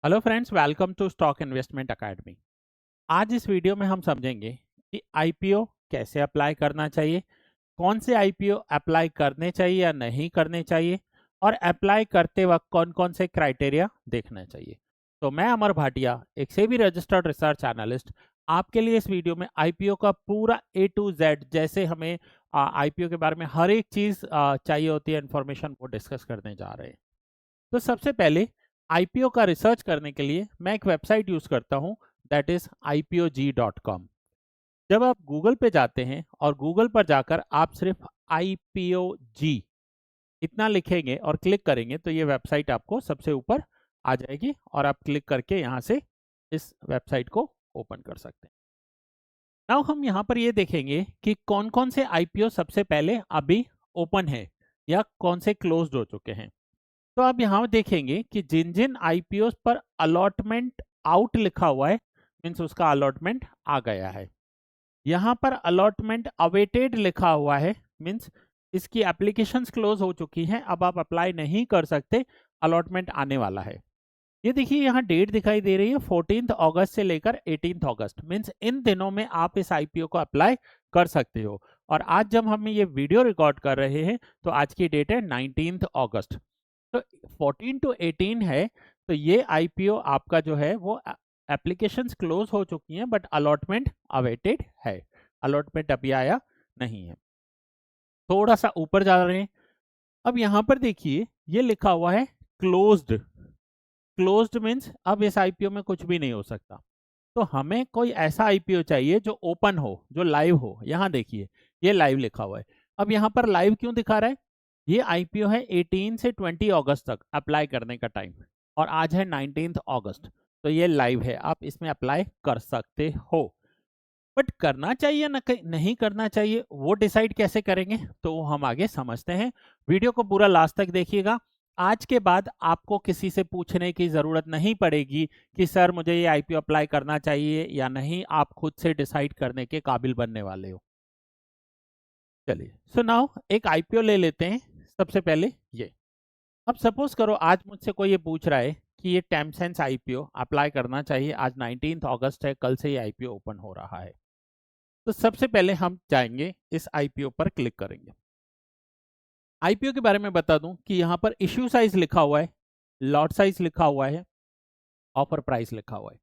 Hello friends, welcome to stock investment academy. आज इस video में हम समझेंगे कि आईपीओ कैसे अप्लाई करना चाहिए, कौन से आईपीओ अप्लाई करने चाहिए या नहीं करने चाहिए, और अप्लाई करते वक्त कौन कौन से क्राइटेरिया देखना चाहिए। तो मैं अमर भाटिया, एक सेबी रजिस्टर्ड रिसर्च एनालिस्ट, आपके लिए इस वीडियो में आईपीओ का पूरा ए टू जेड, जैसे हमें आईपीओ के बारे में हर एक चीज़ चाहिए होती है इन्फॉर्मेशन, को डिस्कस करने जा रहे हैं। तो सबसे पहले आईपीओ का रिसर्च करने के लिए मैं एक वेबसाइट यूज करता हूं, दैट इज IPOG.com। जब आप गूगल पे जाते हैं और गूगल पर जाकर आप सिर्फ IPOG इतना लिखेंगे और क्लिक करेंगे तो ये वेबसाइट आपको सबसे ऊपर आ जाएगी और आप क्लिक करके यहाँ से इस वेबसाइट को ओपन कर सकते हैं। नाउ हम यहाँ पर ये देखेंगे कि कौन कौन से आईपीओ सबसे पहले अभी ओपन है या कौन से क्लोज्ड हो चुके हैं। तो आप यहाँ देखेंगे कि जिन जिन आईपीओ पर अलॉटमेंट आउट लिखा हुआ है, मीन्स उसका अलॉटमेंट आ गया है। यहाँ पर अलॉटमेंट अवेटेड लिखा हुआ है, मीन्स इसकी एप्लीकेशंस क्लोज हो चुकी हैं, अब आप अप्लाई नहीं कर सकते, अलॉटमेंट आने वाला है। ये देखिए यहाँ डेट दिखाई दे रही है 14 अगस्त से लेकर 18 अगस्त, मीन्स इन दिनों में आप इस आईपीओ को अप्लाई कर सकते हो। और आज जब हम ये वीडियो रिकॉर्ड कर रहे हैं तो आज की डेट है 19 अगस्त। तो 14 टू 18 है, तो ये आईपीओ आपका जो है वो एप्लीकेशंस क्लोज हो चुकी हैं, बट अलॉटमेंट अवेटेड है, अलॉटमेंट अभी आया नहीं है। थोड़ा सा ऊपर जा रहे हैं, अब यहाँ पर देखिए ये लिखा हुआ है क्लोज्ड। क्लोज्ड मीन्स अब इस आईपीओ में कुछ भी नहीं हो सकता। तो हमें कोई ऐसा आईपीओ चाहिए जो ओपन हो, जो लाइव हो। यहाँ देखिए ये लाइव लिखा हुआ है। अब यहाँ पर लाइव क्यों दिखा रहा है? ये आईपीओ है 18 से 20 अगस्त तक अप्लाई करने का टाइम, और आज है 19 अगस्त, तो ये लाइव है, आप इसमें अप्लाई कर सकते हो। बट करना चाहिए ना नहीं करना चाहिए, वो डिसाइड कैसे करेंगे तो वो हम आगे समझते हैं। वीडियो को पूरा लास्ट तक देखिएगा। आज के बाद आपको किसी से पूछने की जरूरत नहीं पड़ेगी कि सर मुझे ये आईपीओ अप्लाई करना चाहिए या नहीं, आप खुद से डिसाइड करने के काबिल बनने वाले हो। चलिए, सो नाउ एक आईपीओ ले लेते हैं। सबसे पहले ये, अब सपोज करो आज मुझसे कोई ये पूछ रहा है कि ये टेमसेंस आईपीओ अप्लाई करना चाहिए, आज 19 अगस्त है, कल से ये आईपीओ ओपन हो रहा है। तो सबसे पहले हम जाएंगे इस आईपीओ पर क्लिक करेंगे। आईपीओ के बारे में बता दूं कि यहाँ पर इश्यू साइज लिखा हुआ है, लॉट साइज लिखा हुआ है, ऑफर प्राइस लिखा हुआ है।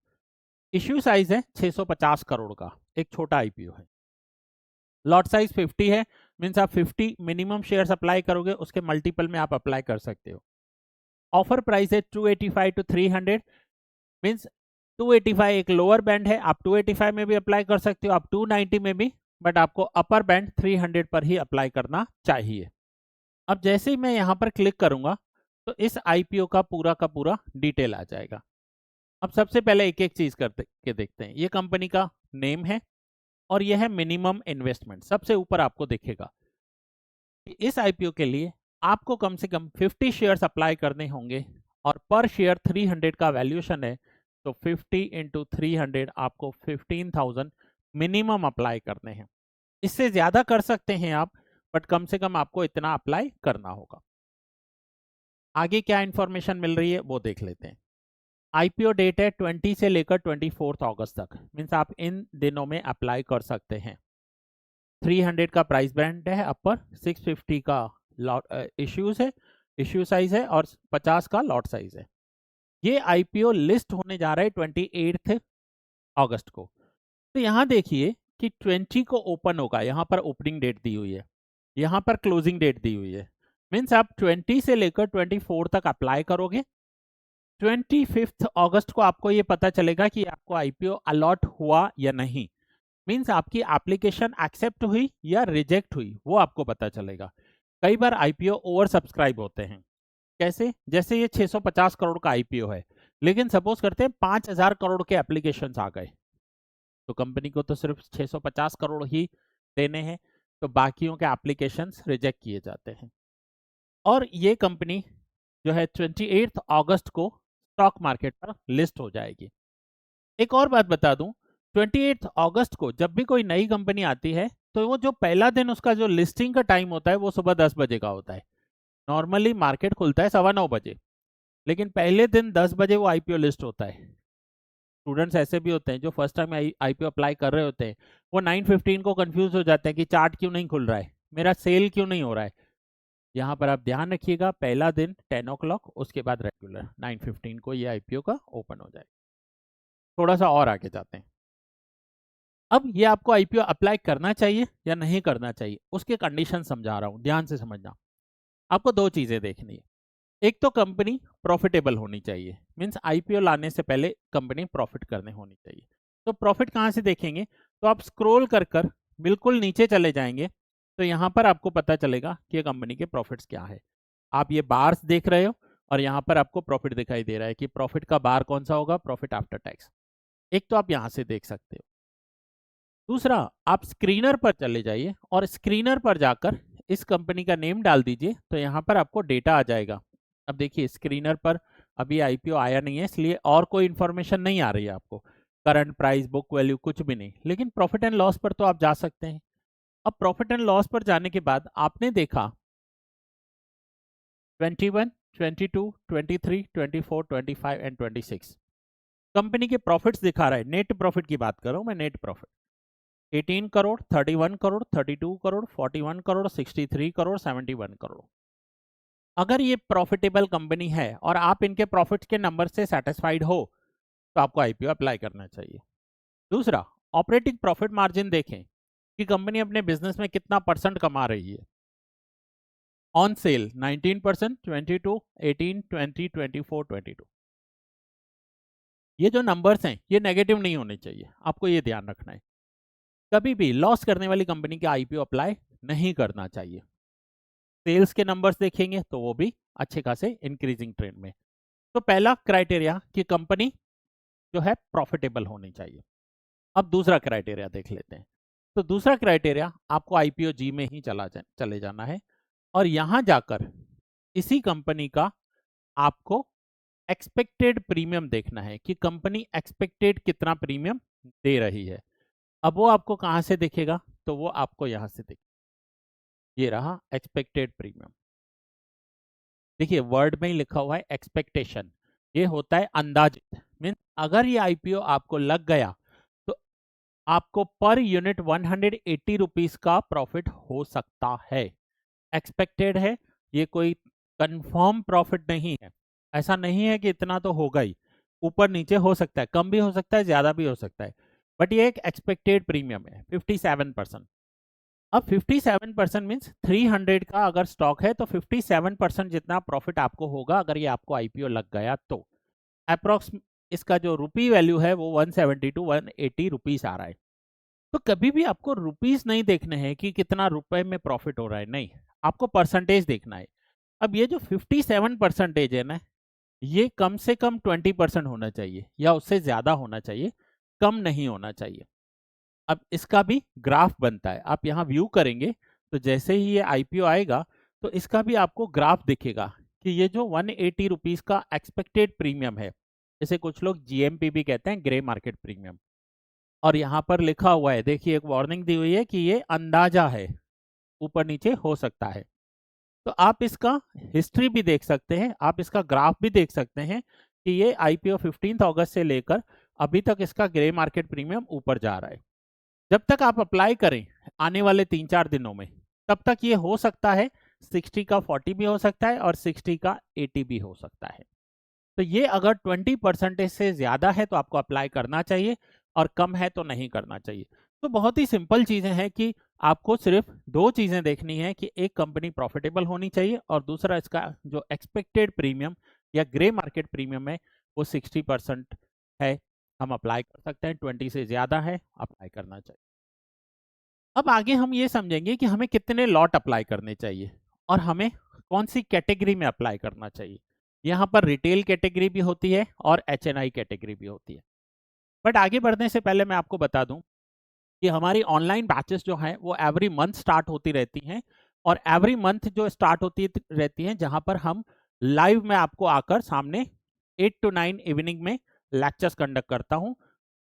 इश्यू साइज है 650 करोड़ का, एक छोटा आईपीओ है। लॉट साइज 50 है, मीन्स आप 50 मिनिमम शेयर्स अप्लाई करोगे, उसके मल्टीपल में आप अप्लाई कर सकते हो। ऑफर प्राइस है 285 टू 300, मीन्स 285 एक लोअर बैंड है, आप 285 में भी अप्लाई कर सकते हो, आप 290 में भी, बट आपको अपर बैंड 300 पर ही अप्लाई करना चाहिए। अब जैसे ही मैं यहाँ पर क्लिक करूंगा तो इस आईपीओ का पूरा डिटेल आ जाएगा। अब सबसे पहले एक एक चीज करते के देखते हैं। ये कंपनी का नेम है और यह है मिनिमम इन्वेस्टमेंट, सबसे ऊपर आपको दिखेगा। इस आईपीओ के लिए आपको कम से कम 50 शेयर्स अप्लाई करने होंगे और पर शेयर 300 का वैल्यूएशन है, तो 50 इंटू 300 आपको 15,000 मिनिमम अप्लाई करने हैं। इससे ज्यादा कर सकते हैं आप, बट कम से कम आपको इतना अप्लाई करना होगा। आगे क्या इंफॉर्मेशन मिल रही है वो देख लेते हैं। आईपीओ डेट है 20 से लेकर 24 अगस्त तक, मीन्स आप इन दिनों में अप्लाई कर सकते हैं। 300 का प्राइस बैंड है अपर, 650 का लॉट इश्यूज है, इश्यू साइज है, और 50 का लॉट साइज है। ये आईपीओ लिस्ट होने जा रहा है 28 अगस्त को। तो यहाँ देखिए कि 20 को ओपन होगा, यहाँ पर ओपनिंग डेट दी हुई है, यहाँ पर क्लोजिंग डेट दी हुई है। मीन्स आप 20 से लेकर 24 तक अप्लाई करोगे। 25 अगस्त को आपको ये पता चलेगा कि आपको आईपीओ अलॉट हुआ या नहीं, मीन्स आपकी एप्लीकेशन एक्सेप्ट हुई या रिजेक्ट हुई, वो आपको पता चलेगा। कई बार आईपीओ ओवर सब्सक्राइब होते हैं। कैसे? जैसे ये 650 करोड़ का आईपीओ है, लेकिन सपोज करते हैं 5000 करोड़ के एप्लीकेशन आ गए, तो कंपनी को तो सिर्फ 650 करोड़ ही देने हैं, तो बाकियों के एप्लीकेशन रिजेक्ट किए जाते हैं। और ये कंपनी जो है 28 अगस्त को स्टॉक मार्केट पर लिस्ट हो जाएगी। एक और बात बता दूं, 28 अगस्त को जब भी कोई नई कंपनी आती है तो वो जो पहला दिन उसका जो लिस्टिंग का टाइम होता है वो सुबह 10 बजे का होता है। नॉर्मली मार्केट खुलता है 9:15 बजे, लेकिन पहले दिन 10 बजे वो आईपीओ लिस्ट होता है। स्टूडेंट्स ऐसे भी होते हैं जो फर्स्ट टाइम आईपीओ अप्लाई कर रहे होते हैं, वो 9:15 को कंफ्यूज हो जाते हैं कि चार्ट क्यों नहीं खुल रहा है, मेरा सेल क्यों नहीं हो रहा है। यहाँ पर आप ध्यान रखिएगा, पहला दिन 10 o'clock, उसके बाद रेगुलर 9:15 को ये आईपीओ का ओपन हो जाए। थोड़ा सा और आगे जाते हैं। अब ये आपको आईपीओ अप्लाई करना चाहिए या नहीं करना चाहिए, उसके कंडीशन समझा रहा हूँ, ध्यान से समझना। आपको दो चीजें देखनी है। एक तो कंपनी प्रॉफिटेबल होनी चाहिए, मींस आईपीओ लाने से पहले कंपनी प्रॉफिट करने होनी चाहिए। तो प्रॉफिट कहाँ से देखेंगे, तो आप स्क्रॉल कर कर बिल्कुल नीचे चले जाएंगे, तो यहाँ पर आपको पता चलेगा कि कंपनी के प्रॉफिट्स क्या है। आप ये बार्स देख रहे हो और यहाँ पर आपको प्रॉफिट दिखाई दे रहा है कि प्रॉफिट का बार कौन सा होगा, प्रॉफिट आफ्टर टैक्स। एक तो आप यहाँ से देख सकते हो। दूसरा, आप स्क्रीनर पर चले जाइए और स्क्रीनर पर जाकर इस कंपनी का नेम डाल दीजिए, तो यहाँ पर आपको डेटा आ जाएगा। अब देखिए स्क्रीनर पर अभी आईपीओ आया नहीं है, इसलिए और कोई इन्फॉर्मेशन नहीं आ रही है आपको, करंट प्राइस, बुक वैल्यू, कुछ भी नहीं। लेकिन प्रॉफिट एंड लॉस पर तो आप जा सकते हैं। अब प्रॉफिट एंड लॉस पर जाने के बाद आपने देखा 21, 22, 23, 24, 25 एंड 26 कंपनी के प्रॉफिट्स दिखा रहा है। नेट प्रॉफिट की बात कर रहा हूं मैं, नेट प्रॉफिट 18 करोड़, 31 करोड़, 32 करोड़, 41 करोड़, 63 करोड़, 71 करोड़। अगर ये प्रॉफिटेबल कंपनी है और आप इनके प्रॉफिट के नंबर से सेटिस्फाइड हो, तो आपको आईपीओ अप्लाई करना चाहिए। दूसरा, ऑपरेटिंग प्रॉफिट मार्जिन देखें कि कंपनी अपने बिजनेस में कितना परसेंट कमा रही है। On sale 19%, 22, 18, 20, 24, 22। ये जो नंबर्स हैं ये नेगेटिव नहीं होने चाहिए, आपको ये ध्यान रखना है। कभी भी लॉस करने वाली कंपनी के आईपीओ अप्लाई नहीं करना चाहिए। सेल्स के नंबर्स देखेंगे तो वो भी अच्छे खासे इंक्रीजिंग ट्रेंड में। तो पहला क्राइटेरिया कि कंपनी जो है प्रॉफिटेबल होनी चाहिए। अब दूसरा क्राइटेरिया देख लेते हैं। तो दूसरा क्राइटेरिया, आपको आईपीओ जी में ही चले जाना है और यहां जाकर इसी कंपनी का आपको एक्सपेक्टेड प्रीमियम देखना है कि कंपनी एक्सपेक्टेड कितना प्रीमियम दे रही है। अब वो आपको कहां से दिखेगा, तो वो आपको यहां से दिखेगा, ये रहा एक्सपेक्टेड प्रीमियम। देखिए वर्ड में ही लिखा हुआ है एक्सपेक्टेशन, ये होता है अंदाजित। मीन अगर ये आईपीओ आपको लग गया तो आपको पर यूनिट 180 रुपीज का प्रॉफिट हो सकता है। एक्सपेक्टेड है, ये कोई कंफर्म प्रॉफिट नहीं है। ऐसा नहीं है कि इतना तो होगा ही, ऊपर नीचे हो सकता है, कम भी हो सकता है, ज्यादा भी हो सकता है, बट ये एक एक्सपेक्टेड प्रीमियम है 57%। अब 57% मीन्स 300 का अगर स्टॉक है तो 57% जितना प्रॉफिट आपको होगा अगर ये आपको आईपीओ लग गया तो। अप्रोक्स इसका जो रुपी वैल्यू है वो 170 टू 180 रुपीस आ रहा है। तो कभी भी आपको रुपीस नहीं देखने हैं कि कितना रुपए में प्रॉफिट हो रहा है, नहीं, आपको परसेंटेज देखना है। अब ये जो 57% है ना, ये कम से कम 20% होना चाहिए या उससे ज्यादा होना चाहिए, कम नहीं होना चाहिए। अब इसका भी ग्राफ बनता है, आप यहाँ व्यू करेंगे तो जैसे ही ये आईपीओ आएगा तो इसका भी आपको ग्राफ दिखेगा कि ये जो 180 रुपीज का एक्सपेक्टेड प्रीमियम है, जैसे कुछ लोग जीएमपी भी कहते हैं, ग्रे मार्केट प्रीमियम, और यहाँ पर लिखा हुआ है, देखिए एक वार्निंग दी हुई है कि ये अंदाजा है, ऊपर नीचे हो सकता है। तो आप इसका हिस्ट्री भी देख सकते हैं, आप इसका ग्राफ भी देख सकते हैं कि ये आईपीओ 15 अगस्त से लेकर अभी तक इसका ग्रे मार्केट प्रीमियम ऊपर जा रहा है। जब तक आप अप्लाई करें आने वाले 3-4 दिनों में, तब तक ये हो सकता है 60 का 40 भी हो सकता है और 60 का 80 भी हो सकता है। तो ये अगर 20% से ज्यादा है तो आपको अप्लाई करना चाहिए और कम है तो नहीं करना चाहिए। तो बहुत ही सिंपल चीजें हैं कि आपको सिर्फ दो चीजें देखनी है कि एक कंपनी प्रॉफिटेबल होनी चाहिए और दूसरा इसका जो एक्सपेक्टेड प्रीमियम या ग्रे मार्केट प्रीमियम है वो 60% है, हम अप्लाई कर सकते हैं, 20 से ज्यादा है अप्लाई करना चाहिए। अब आगे हम ये समझेंगे कि हमें कितने लॉट अप्लाई करने चाहिए और हमें कौन सी कैटेगरी में अप्लाई करना चाहिए। यहाँ पर रिटेल कैटेगरी भी होती है और एचएनआई कैटेगरी भी होती है। बट आगे बढ़ने से पहले मैं आपको बता दूं कि हमारी ऑनलाइन बैचेस जो हैं वो एवरी मंथ स्टार्ट होती रहती हैं और एवरी मंथ जो स्टार्ट होती रहती हैं जहां पर हम लाइव में आपको आकर सामने 8 to 9 इवनिंग में लेक्चर्स कंडक्ट करता हूं।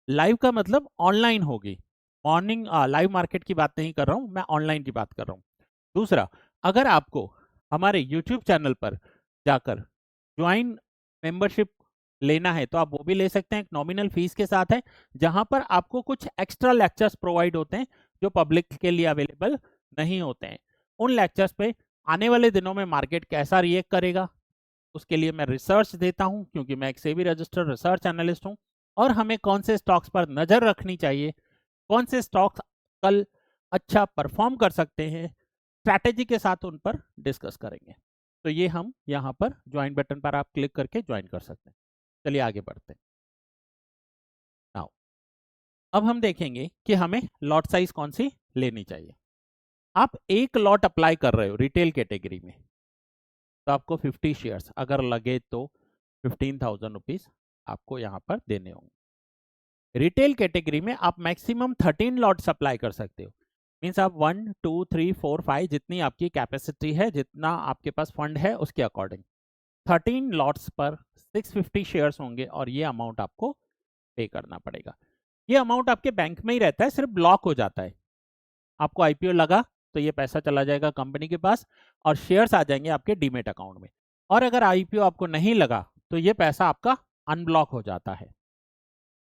लाइव का मतलब ऑनलाइन होगी, मॉर्निंग लाइव मार्केट की बात नहीं कर रहा हूं मैं, ऑनलाइन की बात कर रहा हूं। दूसरा, अगर आपको हमारे यूट्यूब चैनल पर जाकर ज्वाइन मेंबरशिप लेना है तो आप वो भी ले सकते हैं, एक नॉमिनल फीस के साथ है, जहां पर आपको कुछ एक्स्ट्रा लेक्चर्स प्रोवाइड होते हैं जो पब्लिक के लिए अवेलेबल नहीं होते हैं। उन लेक्चर्स पे आने वाले दिनों में मार्केट कैसा रिएक्ट करेगा उसके लिए मैं रिसर्च देता हूं, क्योंकि मैं एक सेबी रजिस्टर्ड रिसर्च एनालिस्ट हूं। और हमें कौन से स्टॉक्स पर नजर रखनी चाहिए, कौन से स्टॉक्स कल अच्छा परफॉर्म कर सकते हैं, स्ट्रैटेजी के साथ उन पर डिस्कस करेंगे। तो ये हम यहाँ पर ज्वाइन बटन पर आप क्लिक करके ज्वाइन कर सकते हैं। चलिए आगे बढ़ते हैं। आओ अब हम देखेंगे कि हमें लॉट साइज कौन सी लेनी चाहिए। आप एक लॉट अप्लाई कर रहे हो रिटेल कैटेगरी में, तो आपको 50 शेयर्स अगर लगे तो 15,000 रुपीज आपको यहाँ पर देने होंगे। रिटेल कैटेगरी में आप मैक्सिमम 13 लॉट सप्लाई कर सकते हो। मीन्स आप 1 2 3 4 5 जितनी आपकी कैपेसिटी है, जितना आपके पास फंड है उसके अकॉर्डिंग 13 लॉट्स पर 650 शेयर्स होंगे और ये अमाउंट आपको पे करना पड़ेगा। ये अमाउंट आपके बैंक में ही रहता है, सिर्फ ब्लॉक हो जाता है। आपको आईपीओ लगा तो ये पैसा चला जाएगा कंपनी के पास और शेयर्स आ जाएंगे आपके डीमेट अकाउंट में। और अगर आईपीओ आपको नहीं लगा तो ये पैसा आपका अनब्लॉक हो जाता है।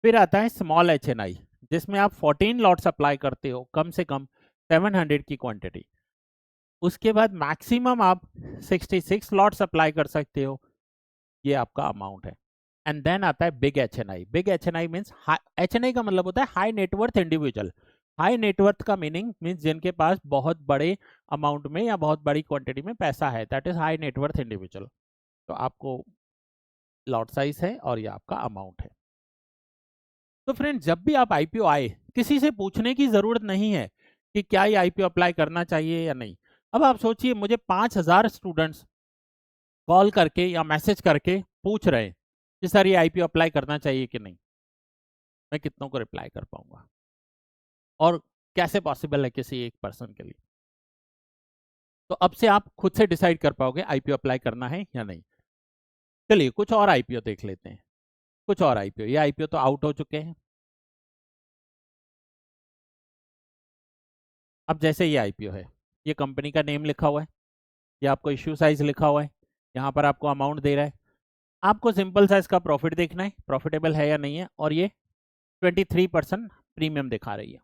फिर आता है स्मॉल एचएनआई, जिसमें आप 14 लॉट्स अप्लाई करते हो, कम से कम 700 की क्वांटिटी। उसके बाद मैक्सिमम आप 66 लॉट्स अप्लाई कर सकते हो, ये आपका अमाउंट है। एंड देन आता है big HNI. Big HNI means, HNI का मतलब होता है high net worth individual. High net worth का मीनिंग मीन्स जिनके पास बहुत बड़े अमाउंट में या बहुत बड़ी क्वांटिटी में पैसा है, that is high net worth individual. तो आपको लॉट साइज है और ये आपका अमाउंट है। तो फ्रेंड, जब भी आप आईपीओ आए, किसी से पूछने की जरूरत नहीं है कि क्या ये आईपीओ अप्लाई करना चाहिए या नहीं। अब आप सोचिए, मुझे 5,000 स्टूडेंट्स कॉल करके या मैसेज करके पूछ रहे हैं कि सर ये आईपीओ अप्लाई करना चाहिए कि नहीं। मैं कितनों को रिप्लाई कर पाऊंगा, और कैसे पॉसिबल है किसी एक पर्सन के लिए। तो अब से आप खुद से डिसाइड कर पाओगे आईपीओ अप्लाई करना है या नहीं। चलिए कुछ और आईपीओ देख लेते हैं। कुछ और आईपीओ, ये आईपीओ तो आउट हो चुके हैं। अब जैसे ये आईपीओ है, ये कंपनी का नेम लिखा हुआ है, ये आपको इश्यू साइज लिखा हुआ है, यहाँ पर आपको अमाउंट दे रहा है। आपको सिंपल सा इसका प्रॉफिट देखना है, प्रॉफिटेबल है या नहीं है। और ये 23% प्रीमियम दिखा रही है।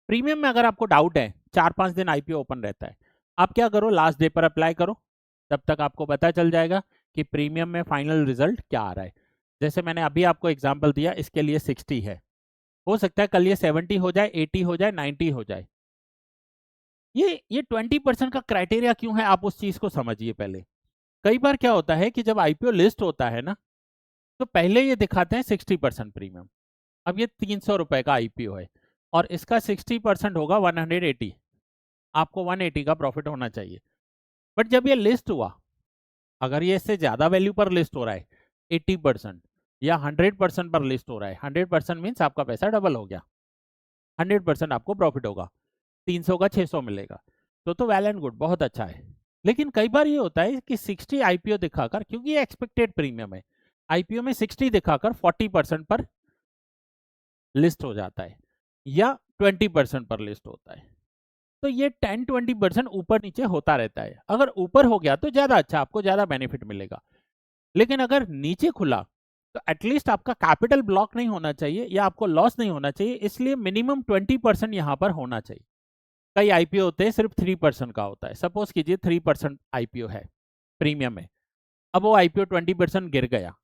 प्रीमियम में अगर आपको डाउट है, 4-5 दिन आईपीओ ओपन रहता है, आप क्या करो, लास्ट डे पर अप्लाई करो। तब तक आपको पता चल जाएगा कि प्रीमियम में फाइनल रिजल्ट क्या आ रहा है। जैसे मैंने अभी आपको एग्जांपल दिया, इसके लिए 60 है, हो सकता है कल ये 70 हो जाए, 80 हो जाए, 90 हो जाए। ये 20% का क्राइटेरिया क्यों है, आप उस चीज को समझिए पहले। कई बार क्या होता है कि जब आईपीओ लिस्ट होता है ना, तो पहले ये दिखाते हैं 60% प्रीमियम। अब ये 300 रुपए का आईपीओ है और इसका 60% होगा 180। आपको 180 का प्रॉफिट होना चाहिए। बट जब ये लिस्ट हुआ, अगर ये इससे ज्यादा वैल्यू पर लिस्ट हो रहा है, 80% या 100% पर लिस्ट हो रहा है, 100% मीन्स आपका पैसा डबल हो गया, 100% आपको प्रॉफिट होगा, 300 का 600 मिलेगा। तो वेल एंड गुड, बहुत अच्छा है। लेकिन कई बार ये होता है कि 60 आईपीओ दिखाकर, क्योंकि ये एक्सपेक्टेड प्रीमियम है, आईपीओ में 60 दिखाकर 40% पर लिस्ट हो जाता है या 20% पर लिस्ट होता है। तो ये 10-20% ऊपर नीचे होता रहता है। अगर ऊपर हो गया तो ज्यादा अच्छा, आपको ज्यादा बेनिफिट मिलेगा। लेकिन अगर नीचे खुला तो एटलीस्ट आपका कैपिटल ब्लॉक नहीं होना चाहिए या आपको लॉस नहीं होना चाहिए, इसलिए मिनिमम 20% यहाँ पर होना चाहिए। कई आईपीओ होते हैं सिर्फ 3% का होता है। सपोज कीजिए 3% आईपीओ है, प्रीमियम है, अब वो आईपीओ 20% गिर गया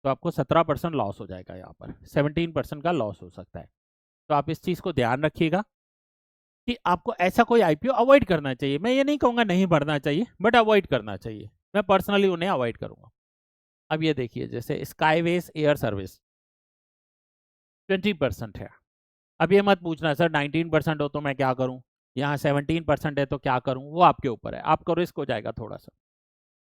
तो आपको 17% लॉस हो जाएगा, यहाँ पर 17% का लॉस हो सकता है। तो आप इस चीज को ध्यान रखिएगा कि आपको ऐसा कोई आईपीओ अवॉइड करना चाहिए। मैं ये नहीं कहूंगा नहीं बढ़ना चाहिए, बट अवॉइड करना चाहिए। मैं पर्सनली उन्हें अवॉइड करूंगा। अब ये देखिए, जैसे स्काईवेज एयर सर्विस 20% है। अब ये मत पूछना सर 19% हो तो मैं क्या करूं, यहाँ 17% है तो क्या करूं, वो आपके ऊपर है, आपको रिस्क हो जाएगा थोड़ा सा।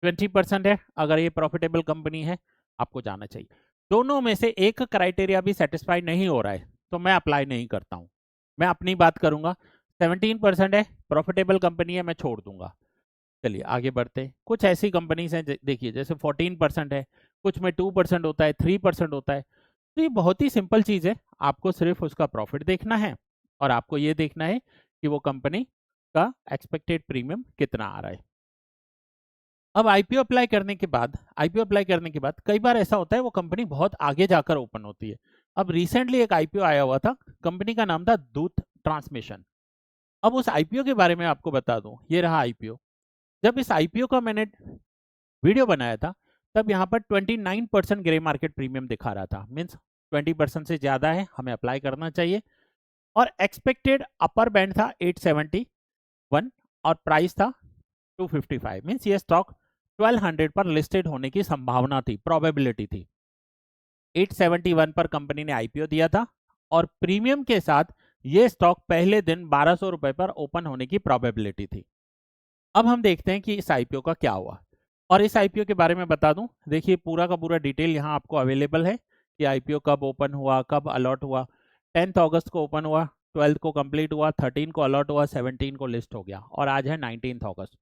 20% है, अगर ये प्रॉफिटेबल कंपनी है आपको जाना चाहिए। दोनों में से एक क्राइटेरिया भी सेटिस्फाई नहीं हो रहा है तो मैं अप्लाई नहीं करता हूं। मैं अपनी बात करूंगा, 17% है, प्रॉफिटेबल कंपनी है, मैं छोड़ दूंगा। चलिए आगे बढ़ते हैं। कुछ ऐसी कंपनीज हैं, देखिए जैसे 14% है, कुछ में 2% होता है, 3% होता है। तो ये बहुत ही सिंपल चीज है, आपको सिर्फ उसका प्रॉफिट देखना है और आपको ये देखना है कि वो कंपनी का एक्सपेक्टेड प्रीमियम कितना आ रहा है। अब आईपीओ अप्लाई करने के बाद कई बार ऐसा होता है वो कंपनी बहुत आगे जाकर ओपन होती है। अब रिसेंटली एक आईपीओ आया हुआ था, कंपनी का नाम था दूत ट्रांसमिशन। अब उस आईपीओ के बारे में आपको बता दूं, ये रहा आईपीओ। जब इस आईपीओ का मैंने वीडियो बनाया था तब यहाँ पर 29% ग्रे मार्केट प्रीमियम दिखा रहा था, मीन्स 20% से ज्यादा है, हमें अप्लाई करना चाहिए। और एक्सपेक्टेड अपर बैंड था 871 और प्राइस था 255, मीन्स ये स्टॉक 1200 पर लिस्टेड होने की संभावना थी, प्रोबेबिलिटी थी। 871 पर कंपनी ने आईपीओ दिया था और प्रीमियम के साथ ये स्टॉक पहले दिन 1200 रुपए पर ओपन होने की प्रोबेबिलिटी थी। अब हम देखते हैं कि इस आईपीओ का क्या हुआ, और इस आईपीओ के बारे में बता दूं, देखिए पूरा का पूरा डिटेल यहाँ आपको अवेलेबल है कि आईपीओ कब ओपन हुआ, कब अलॉट हुआ। 10 अगस्त को ओपन हुआ, 12 को कंप्लीट हुआ, 13 को अलॉट हुआ, 17 को लिस्ट हो गया और आज है 19 अगस्त।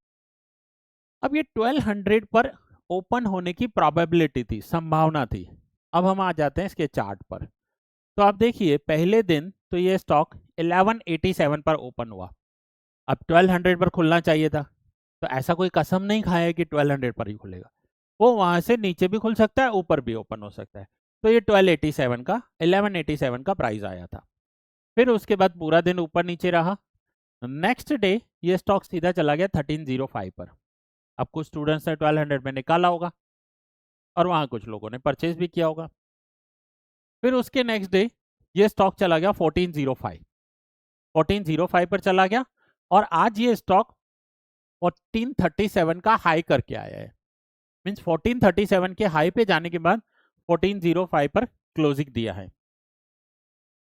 अब ये 1200 पर ओपन होने की प्रोबेबिलिटी थी, संभावना थी। अब हम आ जाते हैं इसके चार्ट पर। तो आप देखिए पहले दिन तो ये स्टॉक 1187 पर ओपन हुआ। अब 1200 पर खुलना चाहिए था, तो ऐसा कोई कसम नहीं खाया है कि 1200 पर ही खुलेगा। वो वहां से नीचे भी खुल सकता है, ऊपर भी ओपन हो सकता है। तो ये 1187 का प्राइस आया था। फिर उसके बाद पूरा दिन ऊपर नीचे रहा। नेक्स्ट डे ये स्टॉक सीधा चला गया 1305 पर। अब कुछ स्टूडेंट्स ने 1200 में निकाला होगा और वहां कुछ लोगों ने परचेज भी किया होगा। फिर उसके नेक्स्ट डे ये स्टॉक चला गया 1405 पर चला गया और आज ये स्टॉक 1437 का हाई करके आया है। मींस 1437 के हाई पे जाने के बाद 1405 पर क्लोजिंग दिया है।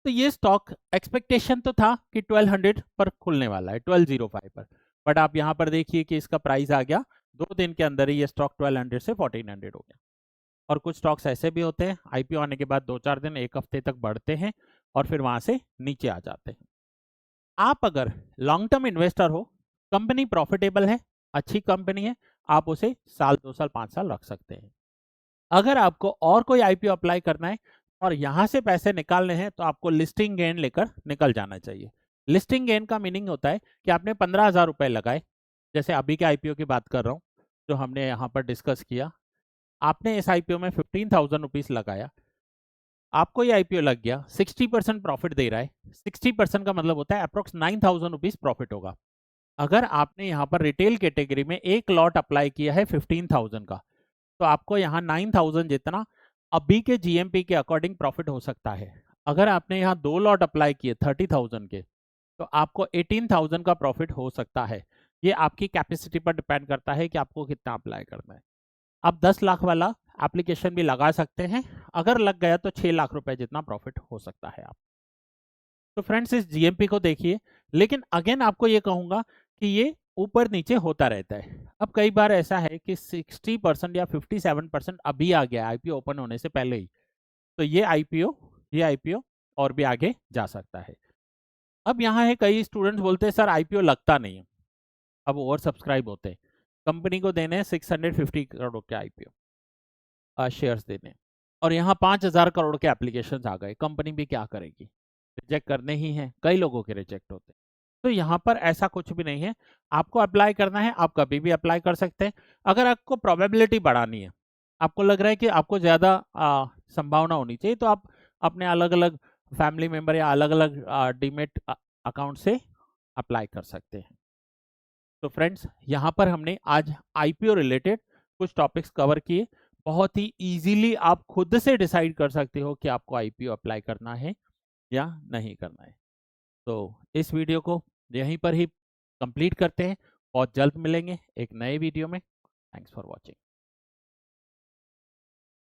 तो ये स्टॉक एक्सपेक्टेशन तो था कि 1200 पर खुलने वाला है, 1205 पर, बट आप यहां पर देखिए कि इसका प्राइस आ गया 2 दिन के अंदर ही ये स्टॉक 1200 से 1400 हो गया। और कुछ स्टॉक्स ऐसे भी होते हैं आईपीओ आने के बाद 2-4 दिन 1 हफ्ते तक बढ़ते हैं और फिर वहां से नीचे आ जाते हैं। आप अगर लॉन्ग टर्म इन्वेस्टर हो, कंपनी प्रॉफिटेबल है, अच्छी कंपनी है, आप उसे साल 2 साल 5 साल रख सकते हैं। अगर आपको और कोई आईपीओ अप्लाई करना है और यहां से पैसे निकालने हैं तो आपको लिस्टिंग गेन लेकर निकल जाना चाहिए। लिस्टिंग गेन का मीनिंग होता है कि आपने 15,000 रुपए लगाए, जैसे अभी के आईपीओ की बात कर रहा हूं जो हमने यहाँ पर डिस्कस किया। आपने इस आईपीओ में 15,000 रुपीज लगाया, आपको ये आईपीओ लग गया, 60% प्रॉफिट दे रहा है। 60% का मतलब होता है अप्रोक्स 9,000 रुपीज प्रॉफिट होगा। अगर आपने यहाँ पर रिटेल कैटेगरी में एक लॉट अप्लाई किया है 15,000 का, तो आपको यहाँ 9,000 जितना अभी के जीएमपी के अकॉर्डिंग प्रॉफिट हो सकता है। अगर आपने यहाँ 2 लॉट अप्लाई किए 30,000 के, तो आपको 18,000 का प्रॉफिट हो सकता है। ये आपकी कैपेसिटी पर डिपेंड करता है कि आपको कितना अप्लाई करना है। आप 10 लाख वाला एप्लीकेशन भी लगा सकते हैं, अगर लग गया तो 6 लाख रुपए जितना प्रॉफिट हो सकता है आप। तो फ्रेंड्स इस जीएमपी को देखिए, लेकिन अगेन आपको ये कहूंगा कि ये ऊपर नीचे होता रहता है। अब कई बार ऐसा है कि 60% या 57% अभी आ गया आईपीओ ओपन होने से पहले ही, तो ये आईपीओ और भी आगे जा सकता है। अब यहाँ है कई स्टूडेंट्स बोलते हैं सर आईपीओ लगता नहीं है, अब ओवर सब्सक्राइब होते हैं, कंपनी को देने हैं 650 करोड़ के आईपीओ शेयर्स देने, और यहाँ 5,000 करोड़ के एप्लीकेशन आ गए, कंपनी भी क्या करेगी, रिजेक्ट करने ही हैं, कई लोगों के रिजेक्ट होते हैं। तो यहाँ पर ऐसा कुछ भी नहीं है, आपको अप्लाई करना है आप कभी भी अप्लाई कर सकते हैं। अगर आपको प्रोबेबिलिटी बढ़ानी है, आपको लग रहा है कि आपको ज़्यादा संभावना होनी चाहिए, तो आप अपने अलग अलग फैमिली मेंबर या अलग अलग डीमेट अकाउंट से अप्लाई कर सकते हैं। तो फ्रेंड्स यहाँ पर हमने आज आईपीओ रिलेटेड कुछ टॉपिक्स कवर किए। बहुत ही इजीली आप खुद से डिसाइड कर सकते हो कि आपको आईपीओ अप्लाई करना है या नहीं करना है। तो इस वीडियो को यहीं पर ही कंप्लीट करते हैं, बहुत जल्द मिलेंगे एक नए वीडियो में। Thanks for watching.